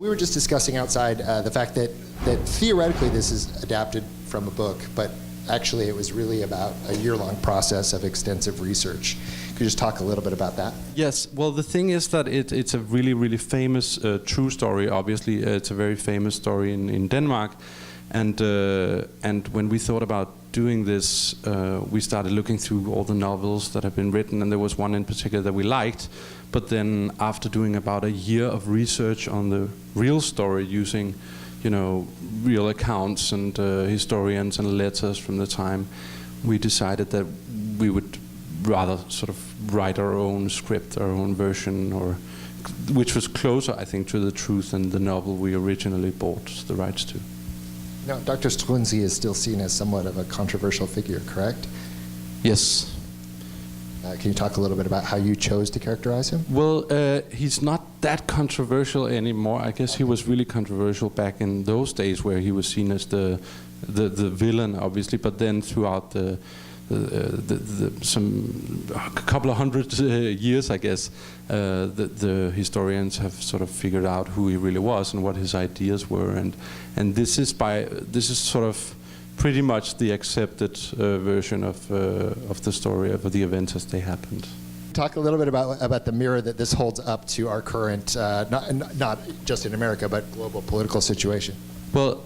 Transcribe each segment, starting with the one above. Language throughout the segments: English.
We were just discussing outside the fact that theoretically this is adapted from a book, but actually it was really about a year-long process of extensive research. Could you just talk a little bit about that? Yes, well the thing is that it's a really, really famous true story, obviously. It's a very famous story in Denmark. And when we thought about doing this, we started looking through all the novels that have been written, and there was one in particular that we liked. But then after doing about a year of research on the real story using, real accounts and historians and letters from the time, we decided that we would rather sort of write our own script, our own version, which was closer, I think, to the truth than the novel we originally bought the rights to. Now, Dr. Struensee is still seen as somewhat of a controversial figure, correct? Yes. Can you talk a little bit about how you chose to characterize him? Well, he's not that controversial anymore. I guess he was really controversial back in those days, where he was seen as the villain, obviously. But then throughout a couple of hundred years, I guess, the historians have sort of figured out who he really was and what his ideas were, and this is sort of pretty much the accepted version of the story, of the events as they happened. Talk a little bit about the mirror that this holds up to our current, not just in America, but global political situation. Well,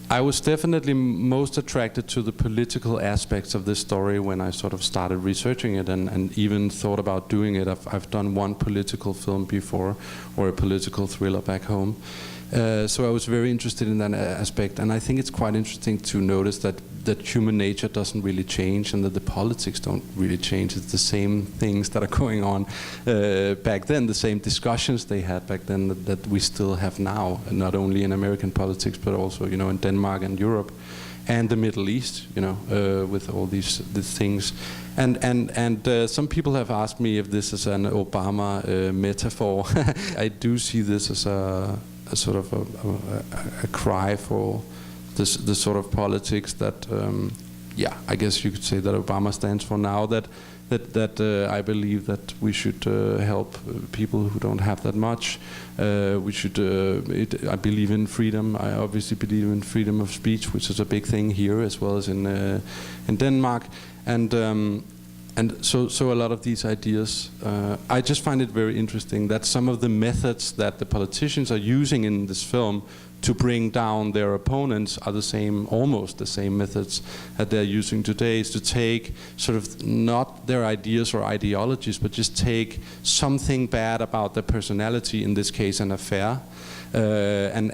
I was definitely most attracted to the political aspects of this story when I sort of started researching it and even thought about doing it. I've done one political film before, or a political thriller back home. So I was very interested in that aspect, and I think it's quite interesting to notice that human nature doesn't really change, and that the politics don't really change. It's the same things that are going on back then, the same discussions they had back then that we still have now, not only in American politics, but also in Denmark and Europe and the Middle East, with all these things. And some people have asked me if this is an Obama metaphor. I do see this as a sort of a cry for the sort of politics that, I guess you could say that Obama stands for now. That I believe that we should help people who don't have that much. We should. I believe in freedom. I obviously believe in freedom of speech, which is a big thing here as well as in Denmark. And so a lot of these ideas, I just find it very interesting that some of the methods that the politicians are using in this film to bring down their opponents are almost the same methods that they're using today, is to take sort of not their ideas or ideologies, but just take something bad about their personality, in this case an affair, and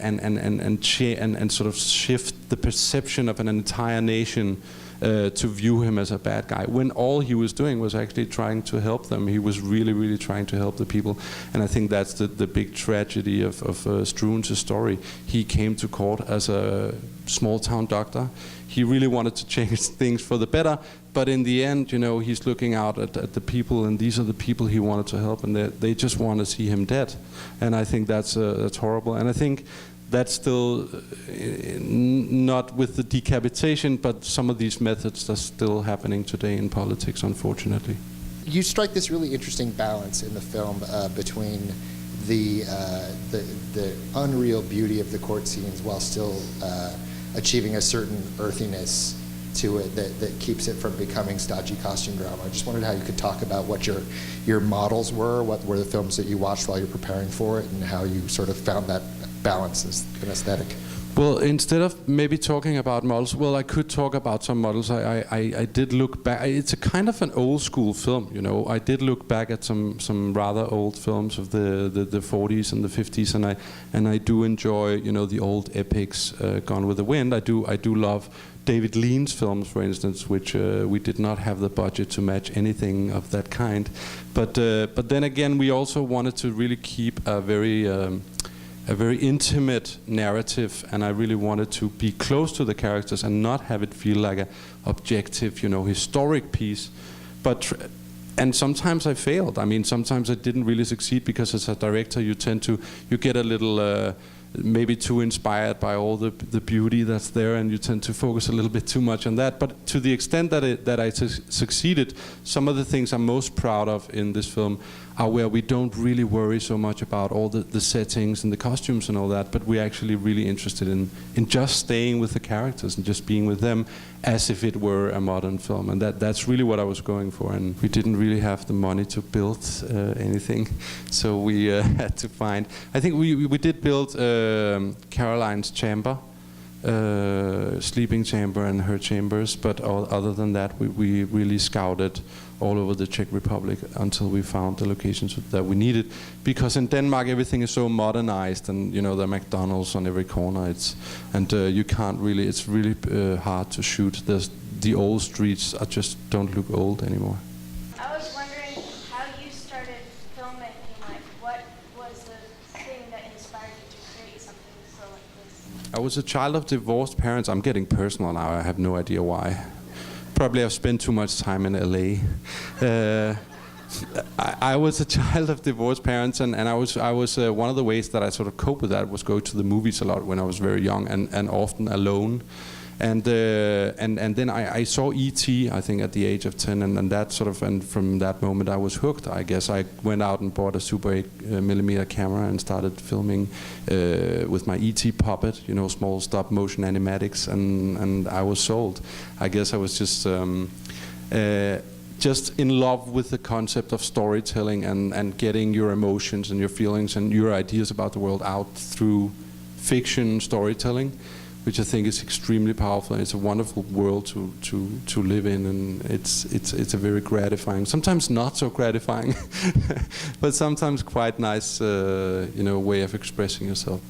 sort of shift the perception of an entire nation to view him as a bad guy, when all he was doing was actually trying to help them. He was really, really trying to help the people. And I think that's the big tragedy of Struensee's story. He came to court as a small-town doctor. He really wanted to change things for the better, but in the end, he's looking out at the people, and these are the people he wanted to help, and they just want to see him dead. And I think that's horrible. And I think that's still not with the decapitation, but some of these methods are still happening today in politics, unfortunately. You strike this really interesting balance in the film between the unreal beauty of the court scenes while still achieving a certain earthiness to it that keeps it from becoming stodgy costume drama. I just wondered how you could talk about what your models were, what were the films that you watched while you're preparing for it, and how you sort of found that balance as an aesthetic. Well, instead of maybe talking about models, well, I could talk about some models. I did look back. It's a kind of an old school film, I did look back at some rather old films of the 40s and the 50s, and I do enjoy, the old epics, Gone with the Wind. I do love David Lean's films, for instance, which we did not have the budget to match anything of that kind. But then again, we also wanted to really keep a very intimate narrative, and I really wanted to be close to the characters and not have it feel like an objective, historic piece. And sometimes I failed. I mean, sometimes I didn't really succeed, because as a director, you get a little maybe too inspired by all the beauty that's there, and you tend to focus a little bit too much on that. But to the extent that I succeeded, some of the things I'm most proud of in this film are where we don't really worry so much about all the settings and the costumes and all that, but we're actually really interested in just staying with the characters and just being with them as if it were a modern film. And that's really what I was going for. And we didn't really have the money to build anything, so we had to find. I think we did build Caroline's chamber, sleeping chamber and her chambers, but other than that, we really scouted all over the Czech Republic until we found the locations that we needed. Because in Denmark, everything is so modernized, and there are McDonald's on every corner. You can't really. It's really hard to shoot. The old streets just don't look old anymore. I was wondering how you started filmmaking. Like, what was the thing that inspired you to create something so like this? I was a child of divorced parents. I'm getting personal now. I have no idea why. Probably I've spent too much time in LA. I was a child of divorced parents, and I was one of the ways that I sort of cope with that was go to the movies a lot when I was very young, and often alone. And then I saw E.T. I think at the age of 10, and that sort of, and from that moment I was hooked. I guess I went out and bought a Super 8mm camera and started filming with my E.T. puppet, small stop motion animatics, and I was sold. I guess I was just in love with the concept of storytelling and getting your emotions and your feelings and your ideas about the world out through fiction storytelling, which I think is extremely powerful. It's a wonderful world to live in, and it's a very gratifying, sometimes not so gratifying, but sometimes quite nice, way of expressing yourself.